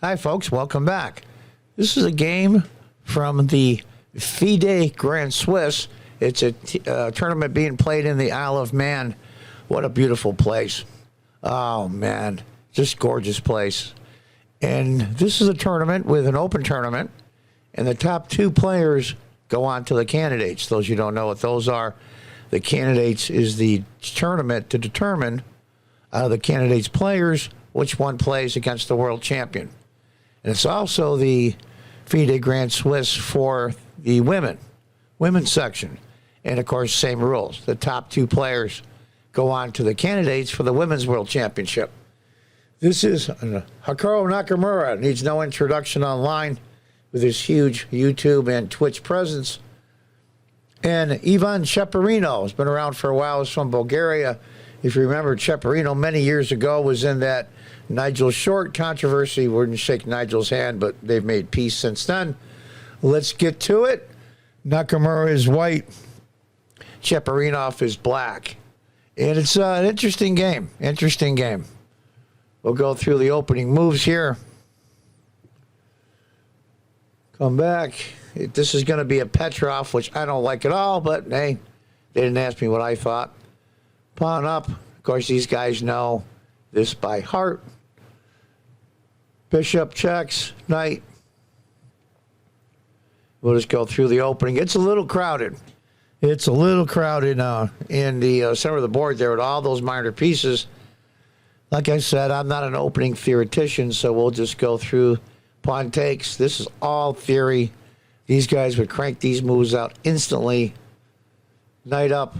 Hi, folks. Welcome back. This is a game from the FIDE Grand Swiss. It's a tournament being played in the Isle of Man. What a beautiful place. Oh, man. Just gorgeous place. And this is a tournament with an open tournament. And the top two players go on to the candidates. Those you don't know what those are. The candidates is the tournament to determine out of the candidates' players which one plays against the world champion. And it's also the FIDE Grand Swiss for the women's section. And, of course, same rules. The top two players go on to the candidates for the Women's World Championship. This is Nakamura. Nakamura. Needs no introduction online with his huge YouTube and Twitch presence. And Ivan Cheparinov has been around for a while. He's from Bulgaria. If you remember, Cheparinov many years ago was in that Nigel Short controversy. Wouldn't shake Nigel's hand, but they've made peace since then. Let's get to it. Nakamura is white. Cheparinov is black. And it's an interesting game. Interesting game. We'll go through the opening moves here. Come back. This is going to be a Petrov, which I don't like at all, but hey, they didn't ask me what I thought. Pawn up. Of course, these guys know this by heart. Bishop checks, knight. We'll just go through the opening. It's a little crowded. It's a little crowded in the center of the board there with all those minor pieces. Like I said, I'm not an opening theoretician, so we'll just go through pawn takes. This is all theory. These guys would crank these moves out instantly. Knight up.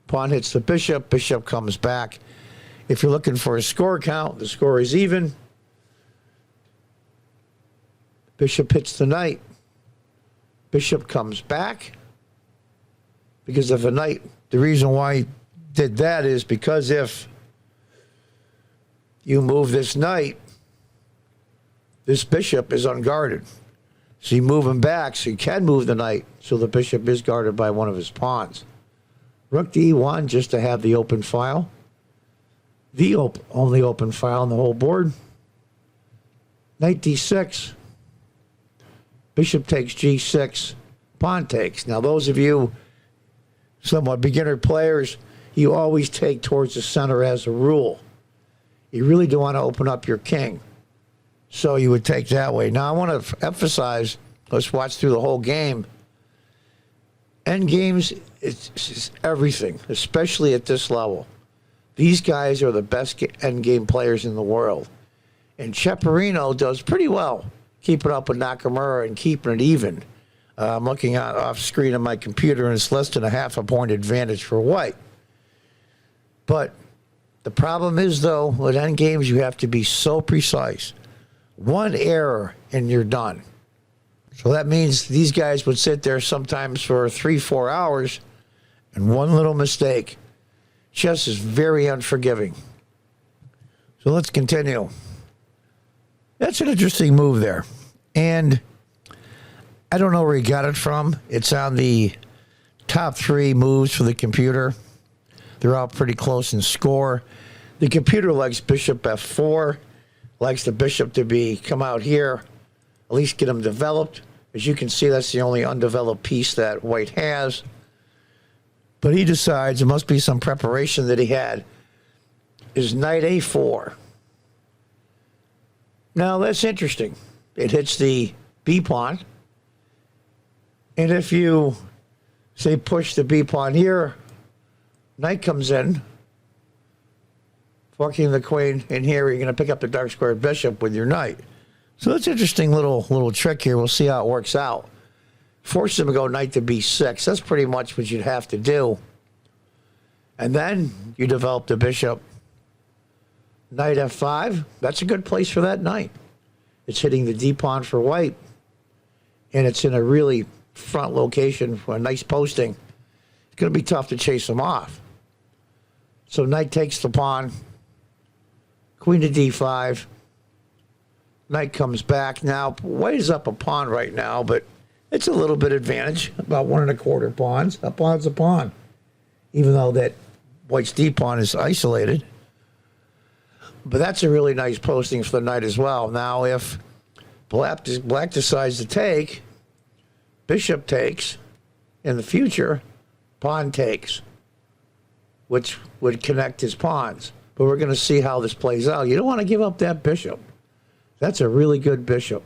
Pawn hits the bishop. Bishop comes back. If you're looking for a score count, the score is even. Bishop hits the knight. Bishop comes back. Because of the knight, the reason why he did that is because if you move this knight, this bishop is unguarded. So you move him back, so you can move the knight, so the bishop is guarded by one of his pawns. Rook to e1 just to have the open file. The only open file on the whole board. Knight d6. Bishop takes g6. Pawn takes. Now those of you somewhat beginner players, you always take towards the center as a rule. You really do want to open up your king. So you would take that way. Now I want to emphasize, let's watch through the whole game. End games, it's everything, especially at this level. These guys are the best end game players in the world. And Cheparinov does pretty well keeping up with Nakamura and keeping it even. I'm looking off screen on my computer, and it's less than a half a point advantage for white. But the problem is, though, with end games, you have to be so precise. One error, and you're done. So that means these guys would sit there sometimes for 3-4 hours, and one little mistake. Chess is very unforgiving. So let's continue. That's an interesting move there. And I don't know where he got it from. It's on the top 3 moves for the computer. They're all pretty close in score. The computer likes bishop f4, likes the bishop to come out here, at least get him developed. As you can see, that's the only undeveloped piece that white has. But he decides it must be some preparation that he had. Is knight a4. Now, that's interesting. It hits the b pawn. And if you, say, push the b pawn here, knight comes in, forking the queen in here, you're going to pick up the dark square bishop with your knight. So that's an interesting little trick here. We'll see how it works out. Forces him to go knight to b6. That's pretty much what you'd have to do. And then you develop the bishop. Knight f5. That's a good place for that knight. It's hitting the d pawn for white. And it's in a really front location for a nice posting. It's going to be tough to chase him off. So knight takes the pawn. Queen to d5. Knight comes back. Now, white is up a pawn right now, but it's a little bit advantage, about 1 1/4 pawns. A pawn's a pawn, even though that white's d pawn is isolated. But that's a really nice posting for the knight as well. Now, if black decides to take, bishop takes, in the future, pawn takes, which would connect his pawns. But we're going to see how this plays out. You don't want to give up that bishop. That's a really good bishop.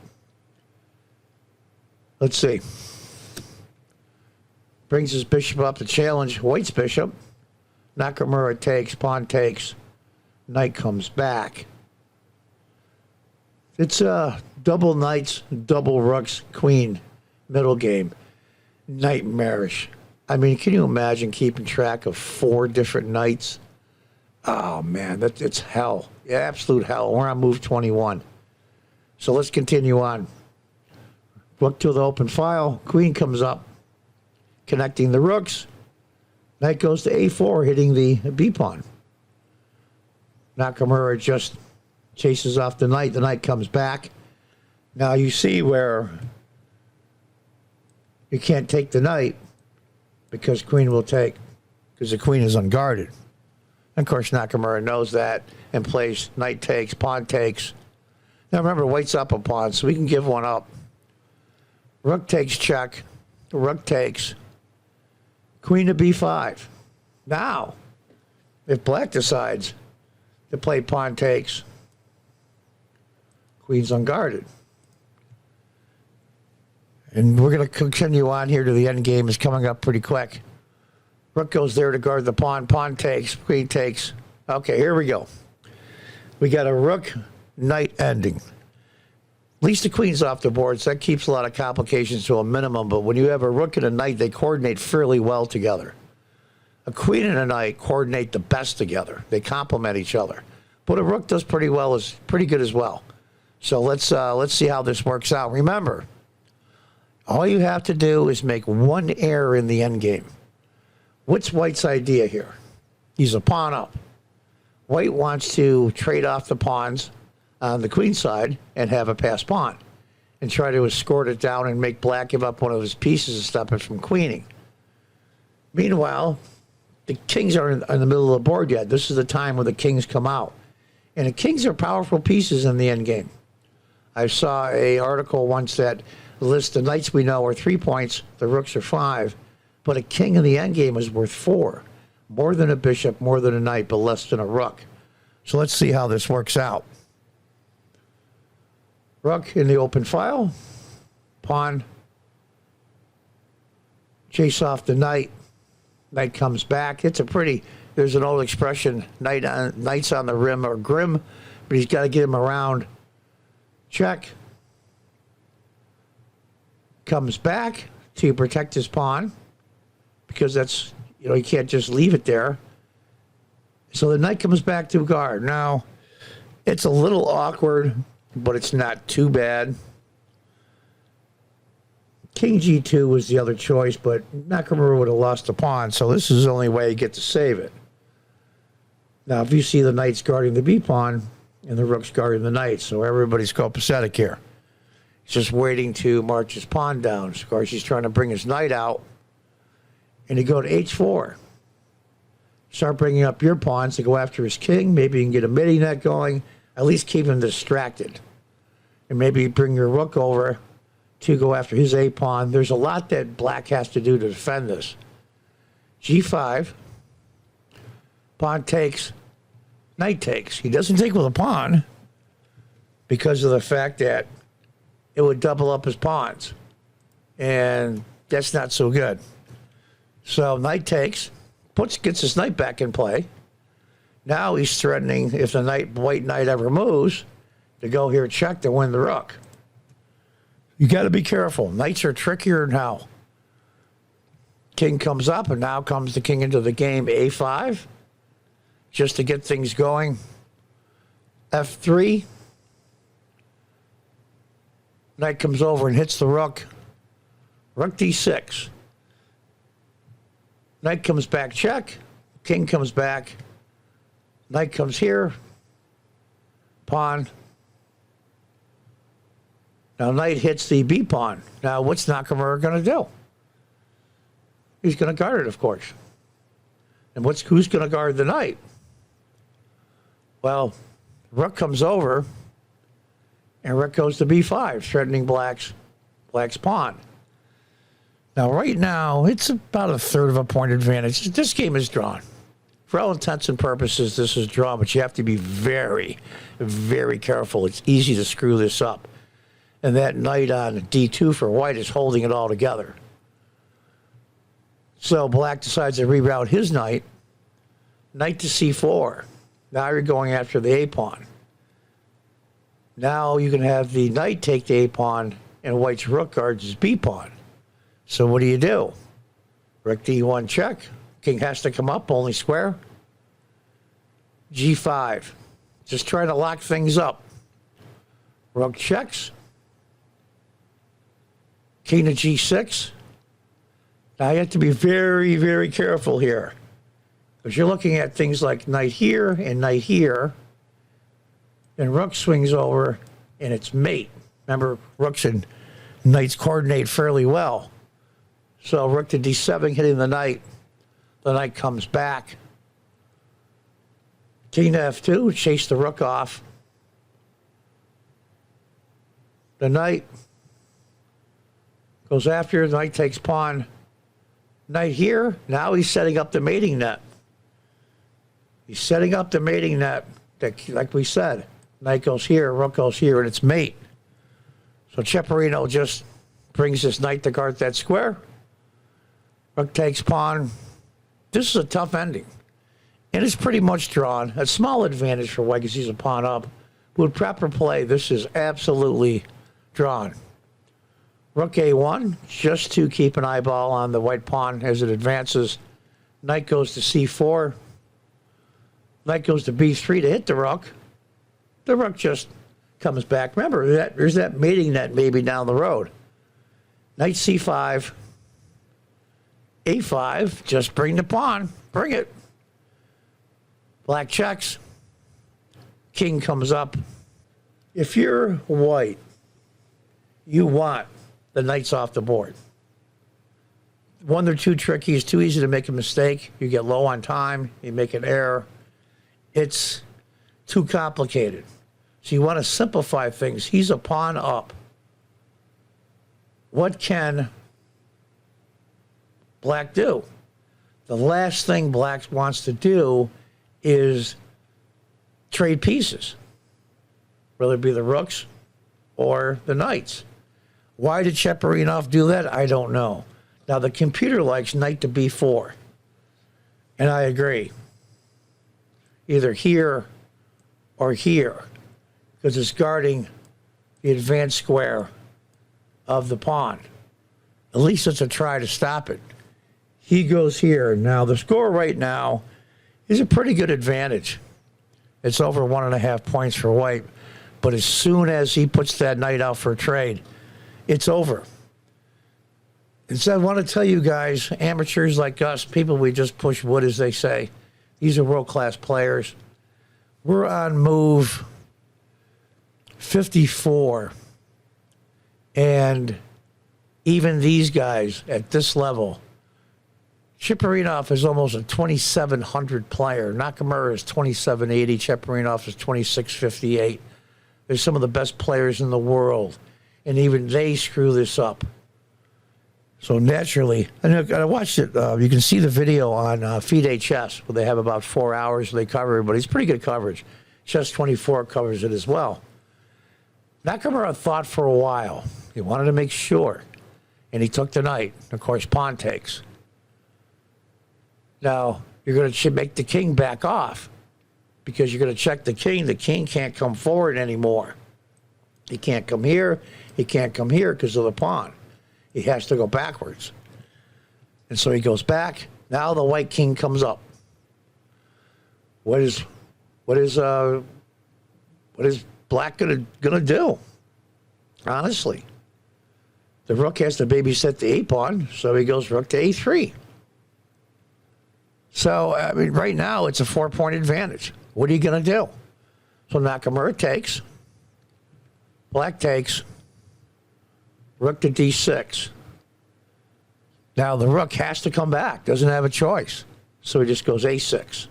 Let's see. Brings his bishop up to challenge White's bishop. Nakamura takes, pawn takes, knight comes back. It's double knights, double rooks, queen, middle game. Nightmarish. I mean, can you imagine keeping track of 4 different knights? Oh, man, it's hell. Yeah, absolute hell. We're on move 21. So let's continue on. Rook to the open file. Queen comes up, connecting the rooks. Knight goes to a4, hitting the b-pawn. Nakamura just chases off the knight. The knight comes back. Now you see where you can't take the knight because queen will take, because the queen is unguarded. And of course, Nakamura knows that and plays knight takes, pawn takes. Now remember, White's up a pawn, so we can give one up. Rook takes check. Rook takes. Queen to b5. Now, if black decides to play pawn takes, queen's unguarded. And we're going to continue on here to the end game. Is coming up pretty quick. Rook goes there to guard the pawn. Pawn takes. Queen takes. Okay, here we go. We got a rook knight ending. At least the queen's off the board, so that keeps a lot of complications to a minimum. But when you have a rook and a knight, they coordinate fairly well together. A queen and a knight coordinate the best together. They complement each other. But a rook does pretty well, is pretty good as well. So let's see how this works out. Remember, all you have to do is make one error in the endgame. What's White's idea here? He's a pawn up. White wants to trade off the pawns on the queen side and have a passed pawn and try to escort it down and make black give up one of his pieces and stop it from queening. Meanwhile, the kings are in the middle of the board yet. This is the time where the kings come out. And the kings are powerful pieces in the endgame. I saw an article once that lists the knights we know are 3 points, the rooks are 5, but a king in the endgame is worth 4. More than a bishop, more than a knight, but less than a rook. So let's see how this works out. Rook in the open file. Pawn. Chase off the knight. Knight comes back. It's a pretty, there's an old expression, knights on the rim are grim, but he's got to get him around. Check. Comes back to protect his pawn because that's, you know, you can't just leave it there. So the knight comes back to guard. Now, it's a little awkward, but it's not too bad. King g2 was the other choice, but Nakamura would have lost the pawn, so this is the only way you get to save it. Now, if you see the knight's guarding the b-pawn and the rook's guarding the knight, so everybody's copacetic here. He's just waiting to march his pawn down. Of course, he's trying to bring his knight out, and you go to h4. Start bringing up your pawns to go after his king. Maybe you can get a midi net going. At least keep him distracted. And maybe bring your rook over to go after his a pawn. There's a lot that black has to do to defend this. g5. Pawn takes. Knight takes. He doesn't take with a pawn because of the fact that it would double up his pawns. And that's not so good. So knight takes. Gets his knight back in play. Now he's threatening, if the white knight ever moves, to go here check to win the rook. You got to be careful. Knights are trickier now. King comes up, and now comes the king into the game. a5, just to get things going. f3. Knight comes over and hits the rook. Rook d6. Knight comes back, check. King comes back. Knight comes here. Pawn. Now knight hits the b pawn. Now what's Nakamura going to do? He's going to guard it, of course. And who's going to guard the knight? Well, Rook comes over, and rook goes to b5, threatening black's pawn. Now, right now, it's about a third of a point advantage. This game is drawn. For all intents and purposes, this is drawn, but you have to be very, very careful. It's easy to screw this up. And that knight on d2 for white is holding it all together. So black decides to reroute his knight. Knight to c4. Now you're going after the a-pawn. Now you can have the knight take the a-pawn, and white's rook guards his b-pawn. So what do? Rook d1 check. King has to come up, only square. g5. Just trying to lock things up. Rook checks. King to g6. Now you have to be very, very careful here, because you're looking at things like knight here and knight here. Then rook swings over, and it's mate. Remember, rooks and knights coordinate fairly well. So rook to d7, hitting the knight. The knight comes back. King to f2, chase the rook off. The knight goes after, the knight takes pawn. Knight here, now he's setting up the mating net. He's setting up the mating net, like we said. Knight goes here, rook goes here, and it's mate. So Cheparinov just brings his knight to guard that square. Rook takes pawn. This is a tough ending. And it's pretty much drawn. A small advantage for white because he's a pawn up. With proper play, this is absolutely drawn. Rook a1, just to keep an eyeball on the white pawn as it advances. Knight goes to c4. Knight goes to b3 to hit the rook. The rook just comes back. Remember, there's that mating net maybe down the road. Knight c5. a5, just bring the pawn. Bring it. Black checks. King comes up. If you're white, you want the knights off the board. One, they're too tricky. It's too easy to make a mistake. You get low on time. You make an error. It's too complicated. So you want to simplify things. He's a pawn up. What can black do? The last thing black wants to do is trade pieces, whether it be the rooks or the knights. Why did Cheparinov do that? I don't know. Now, the computer likes knight to b4, and I agree. Either here or here, because it's guarding the advanced square of the pawn. At least it's a try to stop it. He goes here. Now, the score right now is a pretty good advantage. It's over 1.5 points for white. But as soon as he puts that knight out for a trade, it's over. And so I want to tell you guys, amateurs like us, people we just push wood, as they say, these are world-class players. We're on move 54. And even these guys at this level, Cheparinov is almost a 2,700 player. Nakamura is 2,780. Cheparinov is 2,658. They're some of the best players in the world. And even they screw this up. So naturally, and I watched it. You can see the video on FIDE Chess, where they have about 4 hours. They cover everybody. It's pretty good coverage. Chess 24 covers it as well. Nakamura thought for a while. He wanted to make sure. And he took the knight. Of course, pawn takes. Now, you're going to make the king back off, because you're going to check the king. The king can't come forward anymore. He can't come here. He can't come here because of the pawn. He has to go backwards. And so he goes back. Now the white king comes up. What is black gonna do? Honestly, the rook has to babysit the a-pawn, so he goes rook to a3. So I mean, right now it's a 4-point advantage. What are you gonna do? So Nakamura takes. Black takes. Rook to d6. Now the rook has to come back. Doesn't have a choice. So he just goes a6.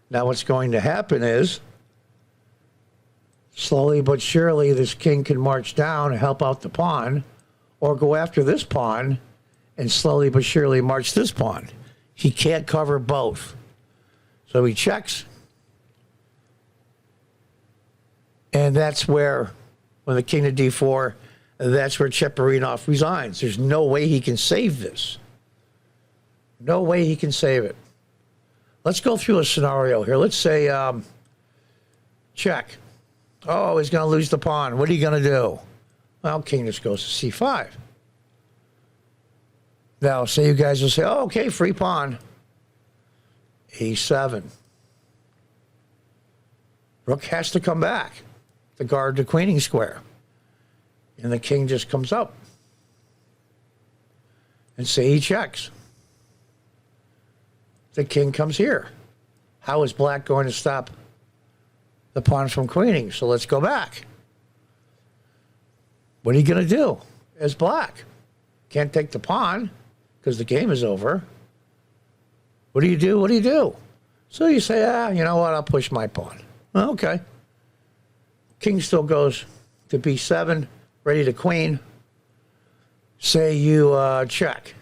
Now what's going to happen is Slowly but surely, this king can march down and help out the pawn, or go after this pawn and slowly but surely march this pawn. He can't cover both. So he checks. And that's where, when the king to d4, that's where Cheparinov resigns. There's no way he can save this. No way he can save it. Let's go through a scenario here. Let's say, check. Oh, he's going to lose the pawn. What are you going to do? Well, king just goes to c5. Now, say you guys will say, oh, okay, free pawn. e7. Rook has to come back to guard the queening square. And the king just comes up. And say he checks. The king comes here. How is black going to stop the pawn from queening? So let's go back. What are you going to do as black? Can't take the pawn because the game is over. What do you do? What do you do? So you say, you know what? I'll push my pawn. Well, okay. King still goes to b7, ready to queen. Say you check.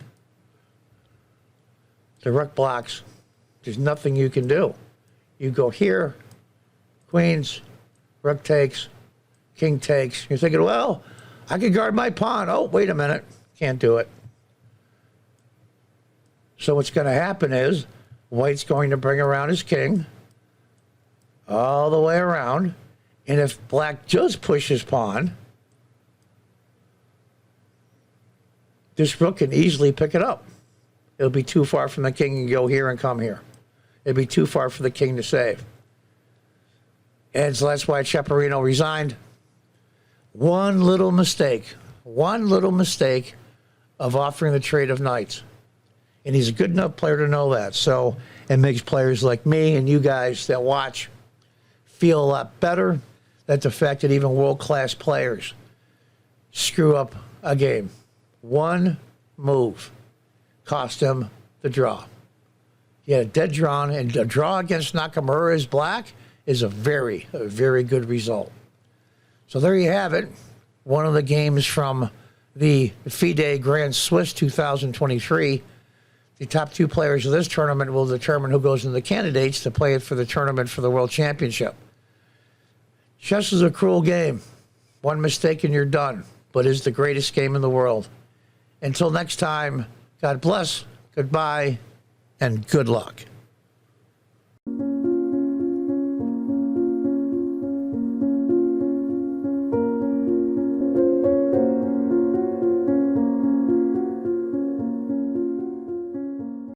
The rook blocks. There's nothing you can do. You go here, queens, rook takes, king takes. You're thinking, well, I could guard my pawn. Oh, wait a minute. Can't do it. So what's going to happen is white's going to bring around his king all the way around. And if black just pushes pawn, this rook can easily pick it up. It'll be too far from the king and go here and come here. It'd be too far for the king to save. And so that's why Cheparinov resigned. One little mistake of offering the trade of knights. And he's a good enough player to know that. So it makes players like me and you guys that watch feel a lot better that the fact that even world-class players screw up a game. One move cost him the draw. He had a dead draw, and a draw against Nakamura as black is a very good result. So there you have it. One of the games from the FIDE Grand Swiss 2023. The top two players of this tournament will determine who goes into the candidates to play it for the tournament for the World Championship. Chess is a cruel game. One mistake and you're done, but is the greatest game in the world. Until next time, God bless, goodbye, and good luck.